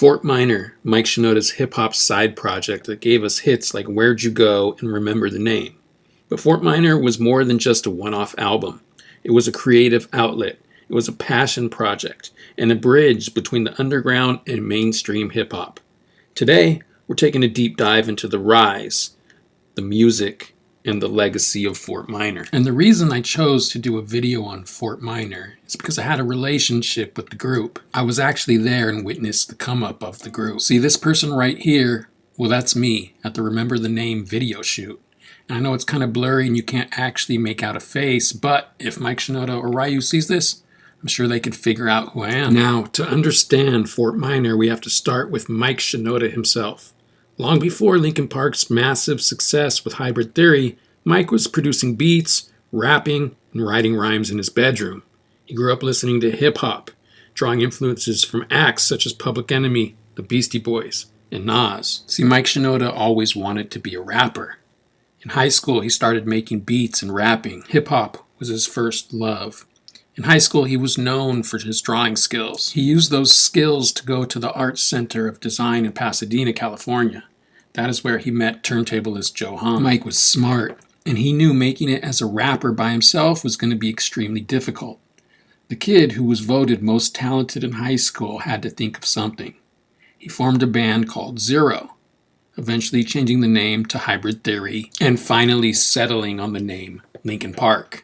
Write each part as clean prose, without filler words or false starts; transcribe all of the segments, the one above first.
Fort Minor, Mike Shinoda's hip-hop side project that gave us hits like Where'd You Go and Remember the Name. But Fort Minor was more than just a one-off album. It was a creative outlet. It was a passion project and a bridge between the underground and mainstream hip-hop. Today, we're taking a deep dive into the rise, the music, and the legacy of Fort Minor. And the reason I chose to do a video on Fort Minor is because I had a relationship with the group. I was actually there and witnessed the come up of the group. See, this person right here, well, that's me at the Remember the Name video shoot. And I know it's kind of blurry and you can't actually make out a face, but if Mike Shinoda or Ryu sees this, I'm sure they could figure out who I am. Now, to understand Fort Minor, we have to start with Mike Shinoda himself. Long before Linkin Park's massive success with Hybrid Theory, Mike was producing beats, rapping, and writing rhymes in his bedroom. He grew up listening to hip-hop, drawing influences from acts such as Public Enemy, the Beastie Boys, and Nas. See, Mike Shinoda always wanted to be a rapper. In high school, he started making beats and rapping. Hip-hop was his first love. In high school, he was known for his drawing skills. He used those skills to go to the Art Center of Design in Pasadena, California. That is where he met turntablist Joe Hahn. Mike was smart, and he knew making it as a rapper by himself was going to be extremely difficult. The kid who was voted most talented in high school had to think of something. He formed a band called Zero, eventually changing the name to Hybrid Theory, and finally settling on the name Linkin Park.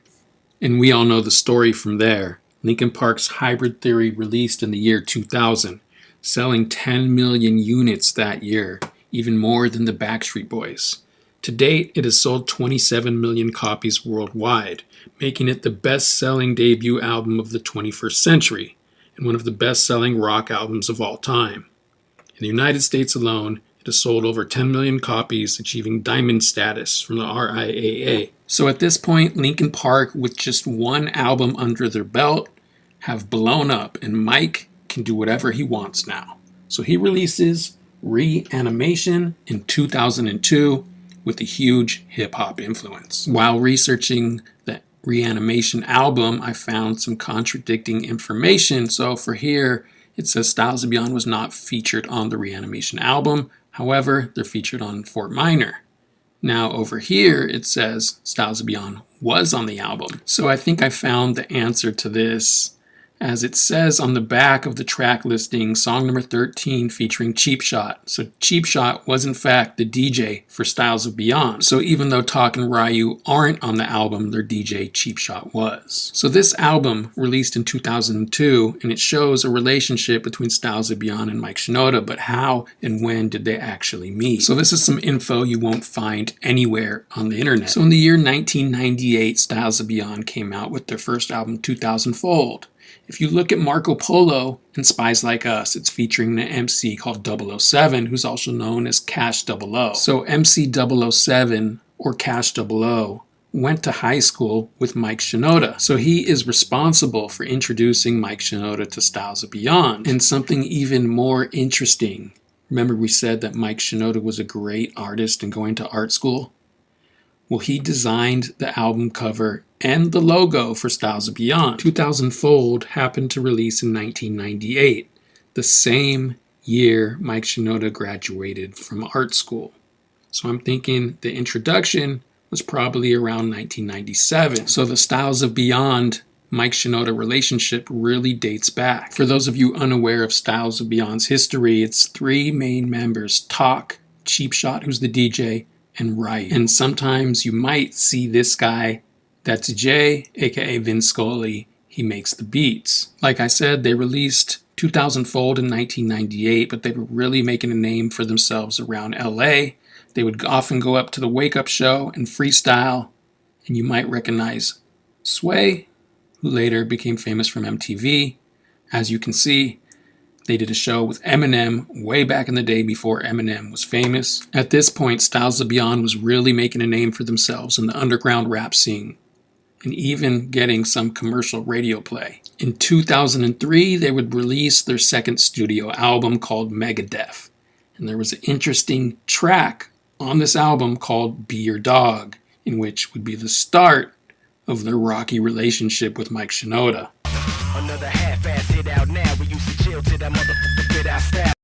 And we all know the story from there. Linkin Park's Hybrid Theory released in the year 2000, selling 10 million units that year, even more than the Backstreet Boys. To date, it has sold 27 million copies worldwide, making it the best-selling debut album of the 21st century, and one of the best-selling rock albums of all time. In the United States alone, it has sold over 10 million copies, achieving diamond status from the RIAA. So at this point, Linkin Park, with just one album under their belt, have blown up, and Mike can do whatever he wants now. So he releases Reanimation in 2002 with a huge hip-hop influence. While researching the Reanimation album, I found some contradicting information. So for here, it says Styles of Beyond was not featured on the Reanimation album. However, they're featured on Fort Minor. Now over here, it says Styles of Beyond was on the album. So I think I found the answer to this, as it says on the back of the track listing, song number 13 featuring Cheap Shot. So Cheap Shot was in fact the DJ for Styles of Beyond. So even though Talk and Ryu aren't on the album, their DJ Cheap Shot was. So this album released in 2002, and it shows a relationship between Styles of Beyond and Mike Shinoda, but how and when did they actually meet? So this is some info you won't find anywhere on the internet. So in the year 1998, Styles of Beyond came out with their first album, 2000-Fold. If you look at Marco Polo and Spies Like Us, it's featuring an MC called 007, who's also known as Cash 00. So MC 007, or Cash 00, went to high school with Mike Shinoda. So he is responsible for introducing Mike Shinoda to Styles of Beyond. And something even more interesting, remember we said that Mike Shinoda was a great artist and going to art school? Well, he designed the album cover and the logo for Styles of Beyond. 2000-Fold happened to release in 1998, the same year Mike Shinoda graduated from art school. So I'm thinking the introduction was probably around 1997. So the Styles of Beyond Mike Shinoda relationship really dates back. For those of you unaware of Styles of Beyond's history, it's three main members: Talk, Cheap Shot, who's the DJ, and Ryu. And sometimes you might see this guy, that's Jay, aka Vin Scully. He makes the beats. Like I said, they released 2000-Fold in 1998, but they were really making a name for themselves around LA. They would often go up to the Wake Up Show and freestyle, and you might recognize Sway, who later became famous from MTV. As you can see, they did a show with Eminem way back in the day before Eminem was famous. At this point, Styles of Beyond was really making a name for themselves in the underground rap scene, and even getting some commercial radio play. In 2003, they would release their second studio album called Megadeth. And there was an interesting track on this album called Be Your Dog, in which would be the start of their rocky relationship with Mike Shinoda. Another half-ass hit out now. We used to chill till that motherfucker fit our style.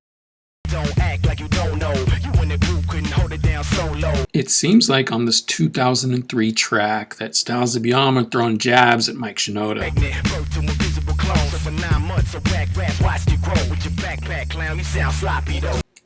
It seems like on this 2003 track that Styles of Beyond are throwing jabs at Mike Shinoda.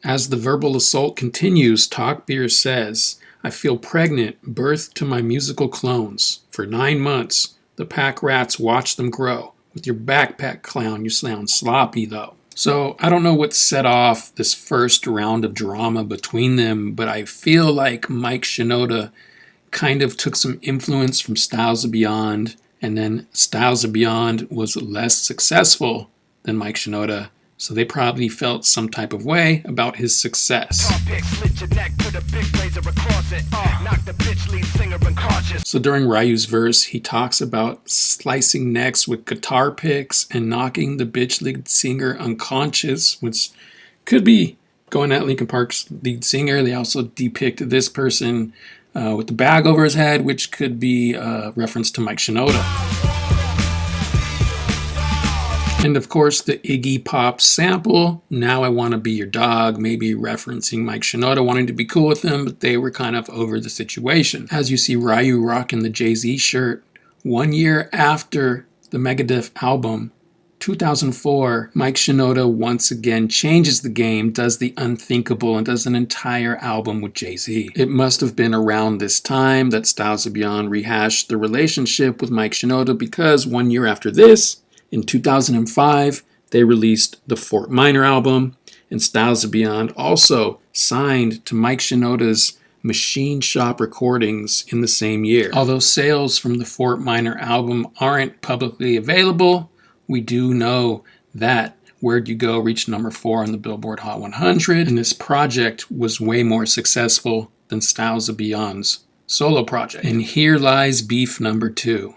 As the verbal assault continues, Talk Beer says, "I feel pregnant, birthed to my musical clones. For 9 months, the pack rats watch them grow. With your backpack clown, you sound sloppy though." So I don't know what set off this first round of drama between them, but I feel like Mike Shinoda kind of took some influence from Styles of Beyond, and then Styles of Beyond was less successful than Mike Shinoda, so they probably felt some type of way about his success. So during Ryu's verse, he talks about slicing necks with guitar picks and knocking the bitch lead singer unconscious, which could be going at Linkin Park's lead singer. They also depict this person with the bag over his head, which could be a reference to Mike Shinoda. And of course, the Iggy Pop sample, "Now I Want to Be Your Dog," maybe referencing Mike Shinoda wanting to be cool with him, but they were kind of over the situation. As you see Ryu rocking the Jay-Z shirt, 1 year after the Megadeth album, 2004, Mike Shinoda once again changes the game, does the unthinkable, and does an entire album with Jay-Z. It must have been around this time that Styles of Beyond rehashed the relationship with Mike Shinoda, because 1 year after this, in 2005, they released the Fort Minor album, and Styles of Beyond also signed to Mike Shinoda's Machine Shop Recordings in the same year. Although sales from the Fort Minor album aren't publicly available, we do know that Where'd You Go reached number 4 on the Billboard Hot 100, and this project was way more successful than Styles of Beyond's solo project. And here lies beef number 2.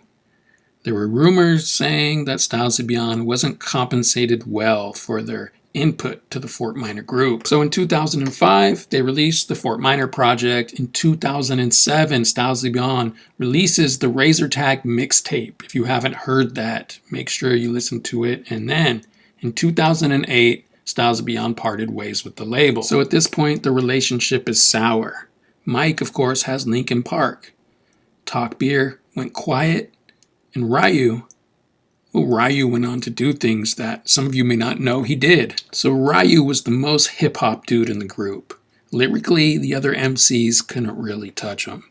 There were rumors saying that Styles of Beyond wasn't compensated well for their input to the Fort Minor group. So in 2005, they released the Fort Minor project. In 2007, Styles of Beyond releases the Razor Tag mixtape. If you haven't heard that, make sure you listen to it. And then in 2008, Styles of Beyond parted ways with the label. So at this point, the relationship is sour. Mike, of course, has Linkin Park. Talk Beer went quiet. And Ryu went on to do things that some of you may not know he did. So Ryu was the most hip-hop dude in the group. Lyrically, the other MCs couldn't really touch him.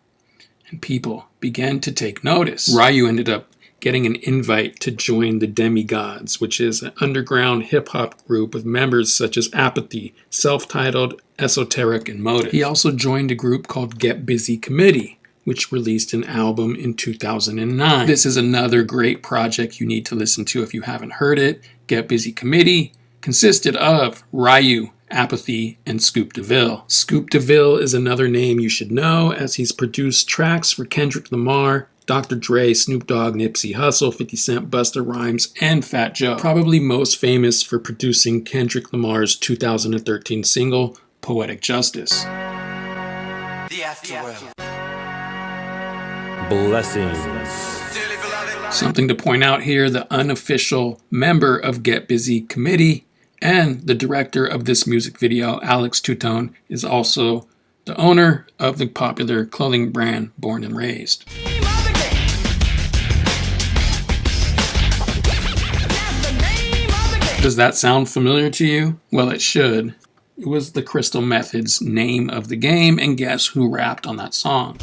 And people began to take notice. Ryu ended up getting an invite to join the Demigods, which is an underground hip-hop group with members such as Apathy, Self-Titled, Esoteric, and Motive. He also joined a group called Get Busy Committee, which released an album in 2009. This is another great project you need to listen to if you haven't heard it. Get Busy Committee consisted of Ryu, Apathy, and Scoop DeVille. Scoop DeVille is another name you should know, as he's produced tracks for Kendrick Lamar, Dr. Dre, Snoop Dogg, Nipsey Hussle, 50 Cent, Busta Rhymes, and Fat Joe. Probably most famous for producing Kendrick Lamar's 2013 single, Poetic Justice. The Afterworld. Blessings. Something to point out here, the unofficial member of Get Busy Committee and the director of this music video, Alex Tutone, is also the owner of the popular clothing brand Born and Raised. Does that sound familiar to you? Well, it should. It was the Crystal Method's Name of the Game, and guess who rapped on that song?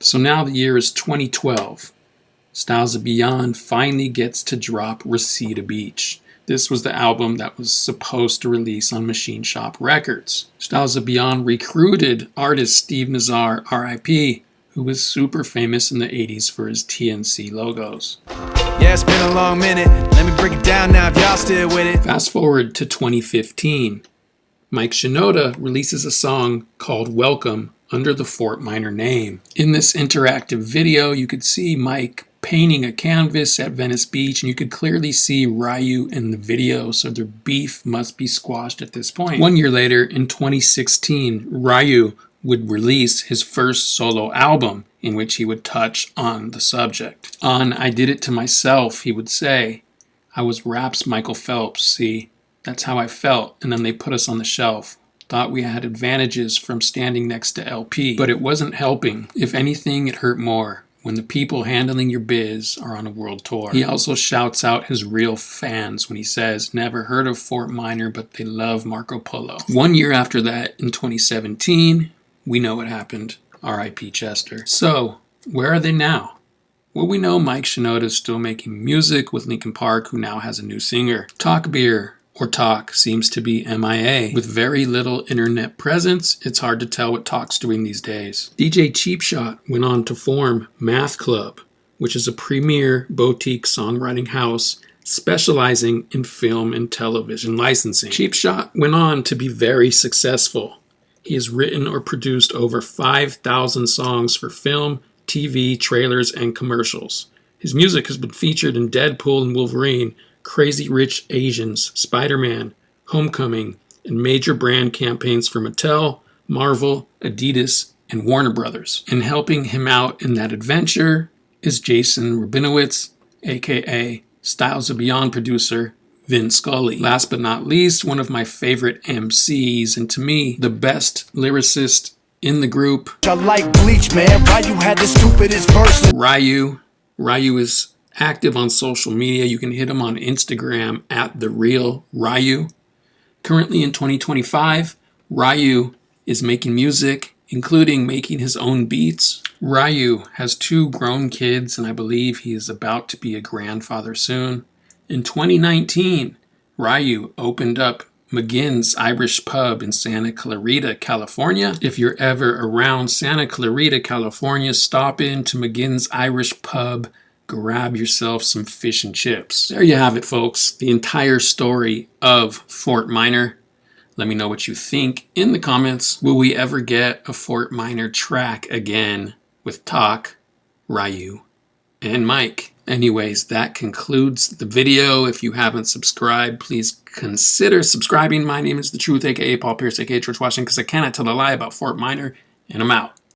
So now the year is 2012. Styles of Beyond finally gets to drop Reseda Beach. This was the album that was supposed to release on Machine Shop Records. Styles of Beyond recruited artist Steve Nazar, R.I.P., who was super famous in the 80s for his TNC logos. Yeah, it's been a long minute. Let me break it down now if y'all still with it. Fast forward to 2015. Mike Shinoda releases a song called Welcome under the Fort Minor name. In this interactive video, you could see Mike painting a canvas at Venice Beach, and you could clearly see Ryu in the video, so their beef must be squashed at this point. 1 year later, in 2016, Ryu would release his first solo album in which he would touch on the subject. On I Did It to Myself, he would say, I was rap's Michael Phelps, see? That's how I felt, and then they put us on the shelf. Thought we had advantages from standing next to LP, but it wasn't helping. If anything, it hurt more when the people handling your biz are on a world tour. He also shouts out his real fans when he says, never heard of Fort Minor, but they love Marco Polo. 1 year after that, in 2017, we know what happened. R.I.P. Chester. So, where are they now? Well, we know Mike Shinoda is still making music with Linkin Park, who now has a new singer. Talk Beer, or Talk, seems to be MIA. With very little internet presence, it's hard to tell what Talk's doing these days. DJ Cheap Shot went on to form Math Club, which is a premier boutique songwriting house specializing in film and television licensing. Cheap Shot went on to be very successful. He has written or produced over 5,000 songs for film, TV, trailers, and commercials. His music has been featured in Deadpool and Wolverine, Crazy Rich Asians, Spider-Man, Homecoming, and major brand campaigns for Mattel, Marvel, Adidas, and Warner Brothers. And helping him out in that adventure is Jason Rabinowitz, aka Styles of Beyond producer Vin Scully. Last but not least, one of my favorite MCs, and to me, the best lyricist in the group. I like Bleach, man. Ryu had the stupidest verse. Ryu. Ryu is active on social media. You can hit him on Instagram at @TheRealRyu. Currently in 2025, Ryu is making music, including making his own beats. Ryu has 2 grown kids, and I believe he is about to be a grandfather soon. In 2019, Ryu opened up McGinn's Irish Pub in Santa Clarita, California. If you're ever around Santa Clarita, California, stop in to McGinn's Irish Pub, grab yourself some fish and chips. There you have it, folks. The entire story of Fort Minor. Let me know what you think in the comments. Will we ever get a Fort Minor track again with Talk, Ryu, and Mike? Anyways, that concludes the video. If you haven't subscribed, please consider subscribing. My name is The Truth, aka Paul Pierce, aka Church Washington, because I cannot tell a lie about Fort Minor, and I'm out.